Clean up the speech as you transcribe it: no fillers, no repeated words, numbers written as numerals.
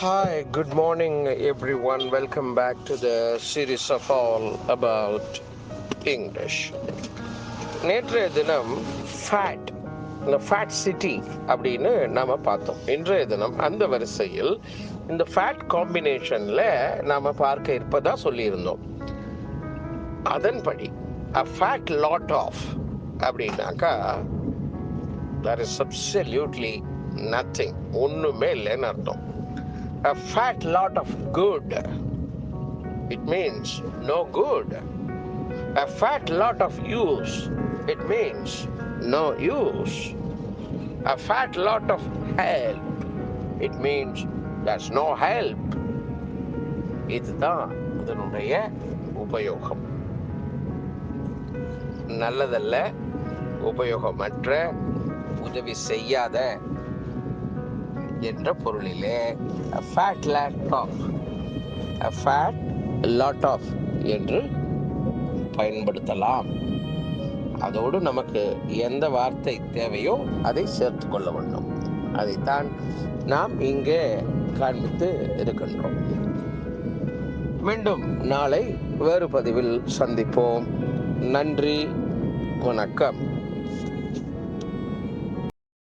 Hi, good morning, everyone. Welcome back to the series of all about English. நேற்றைய தினம் fat இந்த fat city அப்படின்னு நாம பார்த்தோம். இன்றைய தினம் அந்த வரிசையில் இந்த ஃபேட் காம்பினேஷன்ல நாம பார்க்க இருப்பதா சொல்லியிருந்தோம். அதன்படி a fat lot of அப்படின்னாக்கா there is absolutely nothing, ஒண்ணுமே இல்லைன்னு அர்த்தம். A fat lot of good, it means no good. A fat lot of use, it means no use. A fat lot of help, it means there's no help. இதுதான் இதனுடைய உபயோகம். நல்லதல்ல, உபயோகமற்ற, உதவி செய்யாத என்ற பொருளிலே a fat lot of என்று பயன்படுத்தலாம். அதோடு நமக்கு எந்த வார்த்தை தேவையோ அதை சேர்த்து கொள்ள வேண்டும். அதைத்தான் நாம் இங்கே காண்பித்து இருக்கின்றோம். மீண்டும் நாளை வேறு பதிவில் சந்திப்போம். நன்றி, வணக்கம்.